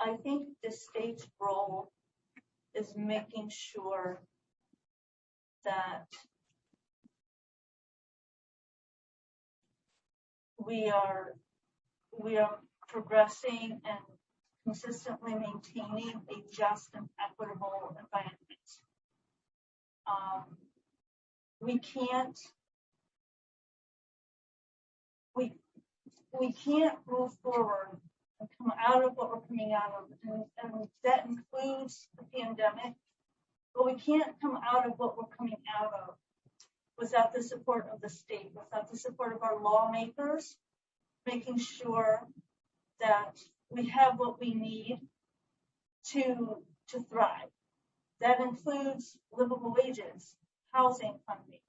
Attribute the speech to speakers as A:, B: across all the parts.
A: I think the state's role is making sure that we are progressing and consistently maintaining a just and equitable environment. We can't move forward and come out of what we're coming out of, and that includes the pandemic. But we can't come out of what we're coming out of without the support of the state, without the support of our lawmakers, making sure that we have what we need to thrive. That includes livable wages, housing funding.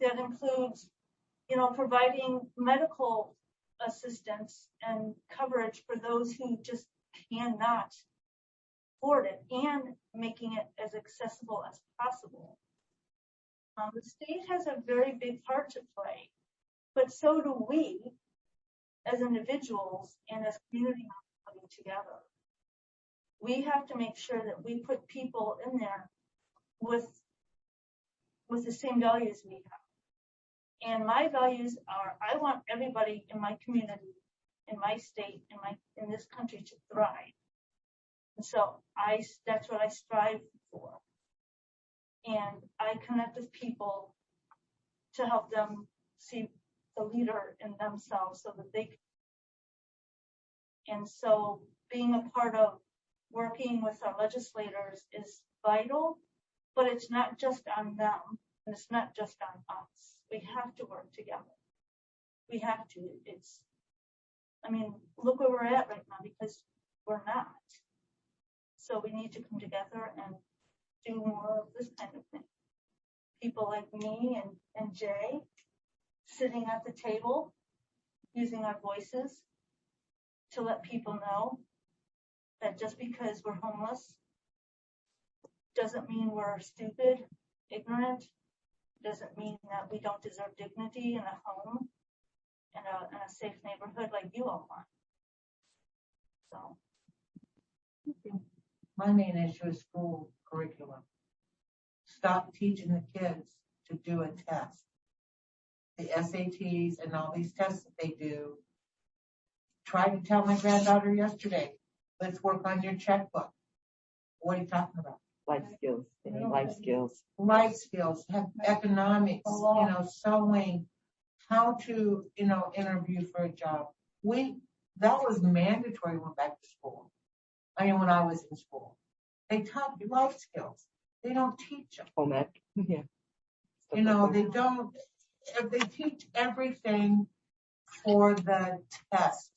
A: That includes, providing medical assistance and coverage for those who just cannot afford it, and making it as accessible as possible. The state has a very big part to play, but so do we as individuals and as community coming together. We have to make sure that we put people in there with the same values we have. And my values are, I want everybody in my community, in my state, in this country to thrive. And so that's what I strive for. And I connect with people to help them see the leader in themselves so that they can. And so being a part of working with our legislators is vital, but it's not just on them, and it's not just on us. We have to work together. We have to. Look where we're at right now, because we're not. So we need to come together and do more of this kind of thing. People like me and Jay sitting at the table, using our voices to let people know that just because we're homeless doesn't mean we're stupid, ignorant, doesn't mean that we don't deserve dignity in a home and a safe neighborhood like you all want. So.
B: My main issue is school curriculum. Stop teaching the kids to do a test. The SATs and all these tests that they do. Tried to tell my granddaughter yesterday, let's work on your checkbook. What are you talking about?
C: Life skills. They need life skills.
B: Life skills, economics, sewing, how to, interview for a job. That was mandatory when we went back to school. When I was in school. They taught you life skills. They don't teach them.
C: Home ec. Yeah.
B: They don't. If they teach everything for the test,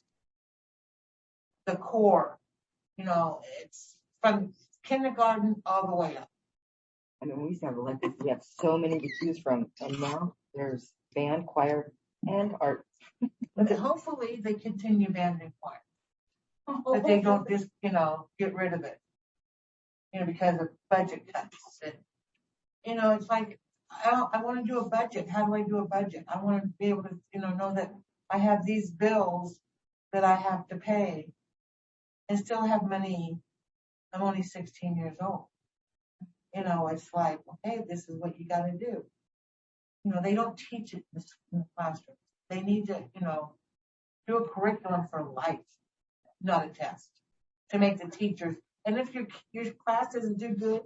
B: the core, it's from kindergarten all the way up.
C: We used to have Olympics. We have so many to choose from, and now there's band, choir, and art.
B: But hopefully they continue band and choir. That they don't just, get rid of it, because of budget cuts. And, it's like, I want to do a budget. How do I do a budget? I want to be able to, know that I have these bills that I have to pay and still have money. I'm only 16 years old. It's like, okay, this is what you got to do. They don't teach it in the classroom. They need to, do a curriculum for life. Not a test, to make the teachers. And if your class doesn't do good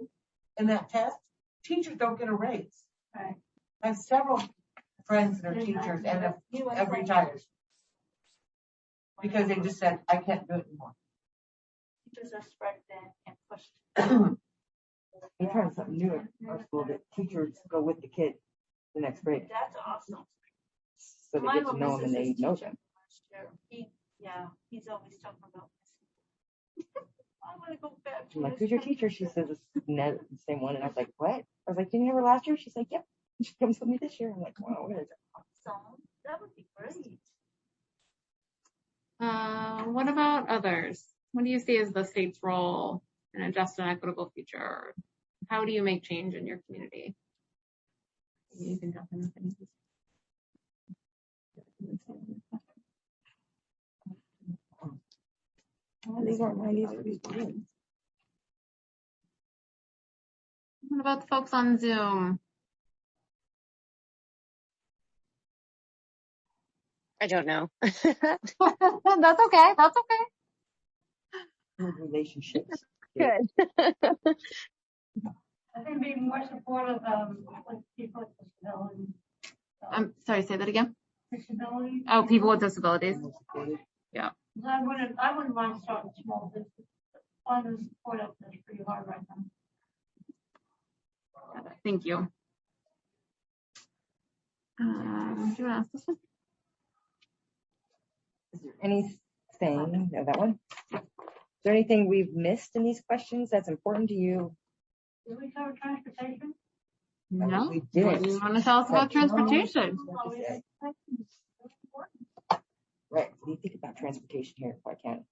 B: in that test, teachers don't get a raise.
A: Right.
B: I have several friends that are teachers and have retired because they just said, I can't do it anymore.
A: Teachers are spread thin and pushed.
C: We're trying something new in our school that teachers go with the kid the next grade.
A: That's awesome.
C: So they get to know them and they know them.
A: He's always talking about this. I want to go back to
C: I'm like, who's your teacher? She says it's the same one. And I was like, what? I was like, didn't you ever last year? She's like, yep. She comes with me this year. I'm like, wow, what is it?
A: Awesome. That would be great.
D: What about others? What do you see as the state's role in a just and equitable future? How do you make change in your community? You can jump in.
C: These aren't mine, these are these ones.
D: What about the folks on Zoom?
E: I don't know.
D: That's okay. That's okay.
C: Good relationships.
E: Good.
A: I think be more supportive of with people with disabilities.
D: I'm sorry, say that again.
A: Disabilities.
D: Oh, people with disabilities.
A: I wouldn't mind starting small business. Finding support up there is pretty hard right now.
D: Thank you. Do you want to ask this one?
C: Is there anything, no, that one? Is there anything we've missed in these questions that's important to you?
A: Did we cover transportation?
D: No.
C: We
D: What do you
C: didn't.
D: want to tell us about transportation?
C: Right, what do you think about transportation here, if I can?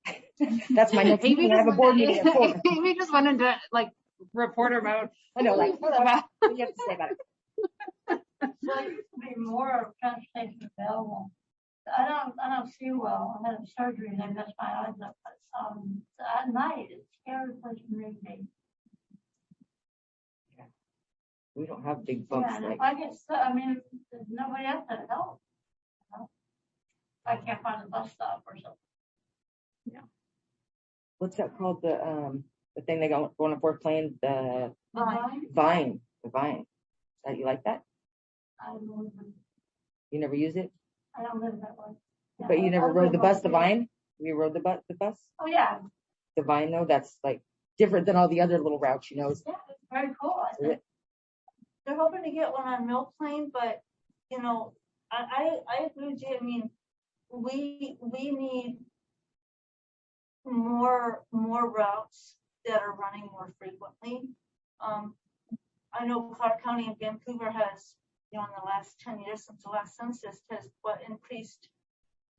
C: That's my next meeting, I have a board meeting at 4.
D: Amy just went into like reporter mode.
C: I know, like, what do you have to say about it?
A: Well, there used to be more transportation available. I don't see well. I had a surgery and they messed my eyes up. But, at night, it's a scary place for me to be.
C: We don't have big bumps
A: Yeah, and
C: like,
A: if I get stuck, I mean, there's nobody else that help. You know? I can't find a bus stop or something.
C: what's that called, the thing they go on a fourth plane, the
A: Fine.
C: Vine, the Vine. That you like that?
A: I don't live
C: You never use it?
A: that way. Yeah,
C: But you never
A: I
C: rode the
A: live
C: bus,
A: on
C: the Vine? You rode the bus?
A: Oh, yeah.
C: The Vine though, that's like different than all the other little routes, you know? It's-
A: Yeah, it's very cool. I think. They're hoping to get one on Mill Plain, but, you know, I agree with you. I mean, we need more routes that are running more frequently. I know Clark County and Vancouver has, you know, in the last 10 years since the last census has increased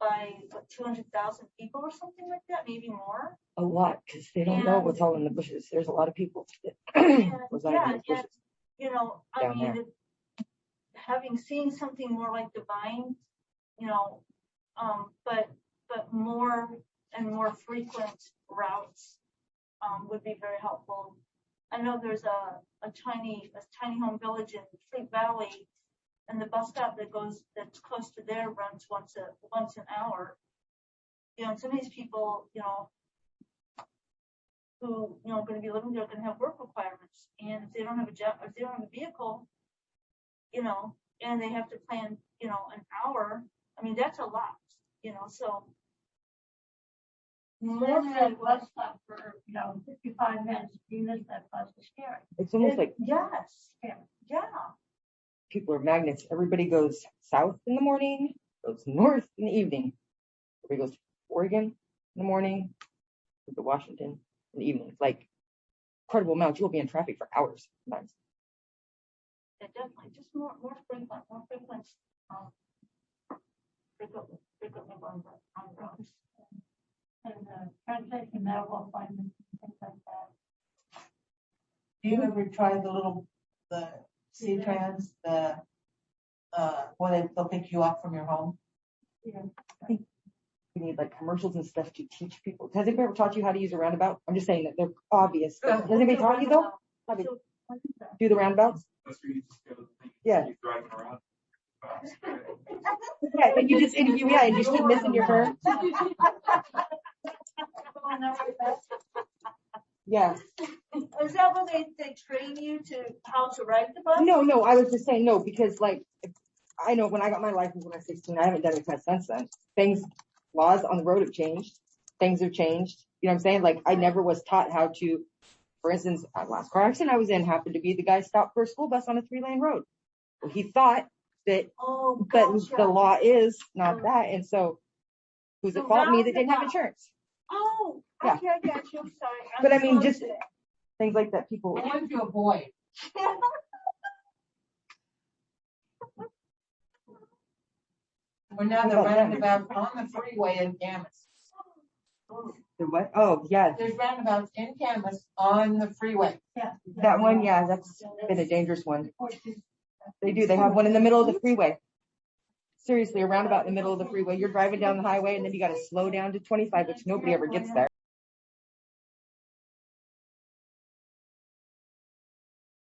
A: by 200,000 people or something like that, maybe more.
C: A lot, because they don't know what's all in the bushes. There's a lot of people.
A: And,
C: reside in
A: yeah,
C: those bushes.
A: you know, I
C: Down
A: mean,
C: there.
A: having seen something more like Divine, you know, but more and more frequent routes would be very helpful. I know there's a tiny home village in Fruit Valley, and the bus stop that's close to there runs once an hour. You know, and some of these people, you know, who, you know, are going to be living there are going to have work requirements, and if they don't have a job, if they don't have a vehicle, you know, and they have to plan, you know, an hour, I mean, that's a lot, you know, so. More than bus stop for, you know, 55 minutes, you miss that bus, is scary.
C: It's almost like
A: Yes, yeah.
C: people are magnets. Everybody goes south in the morning, goes north in the evening. Everybody goes to Oregon in the morning, to Washington in the evening. It's like incredible amount. You'll be in traffic for hours sometimes.
A: Yeah, definitely, just more frequent, frequently on the roads. And transportation, medical appointments, things like that.
B: Do you ever try the C-Trans, where they'll pick you up from your home?
A: Yeah.
C: We need like commercials and stuff to teach people. Has anybody ever taught you how to use a roundabout? I'm just saying that they're obvious. Has anybody taught you though? How to do the roundabouts? Yeah. Yeah, and you just and you stood missing your turn. Yeah.
A: Is that when they train you to how to ride the bus?
C: No, I was just saying no, because like I know when I got my license when I was 16, I haven't done a test since then. Laws on the road have changed. Things have changed. You know what I'm saying? Like I never was taught how to, for instance, the last car accident I was in happened to be the guy stopped for a school bus on a 3-lane road. Well, he thought that, but the law is not that. And so who's at fault? Me that didn't have insurance.
A: Oh,
C: Yeah.
A: okay, I got you. I'm sorry.
C: But I mean, just things like that people.
B: I went to avoid. Well, now they're roundabouts on the freeway in Camas.
C: The what? Oh, yeah.
B: There's roundabouts in Camas on the freeway.
A: Yeah.
C: That one, yeah, that's been a dangerous one. They do. They have one in the middle of the freeway. Seriously, a roundabout in the middle of the freeway. You're driving down the highway and then you got to slow down to 25, which nobody ever gets there.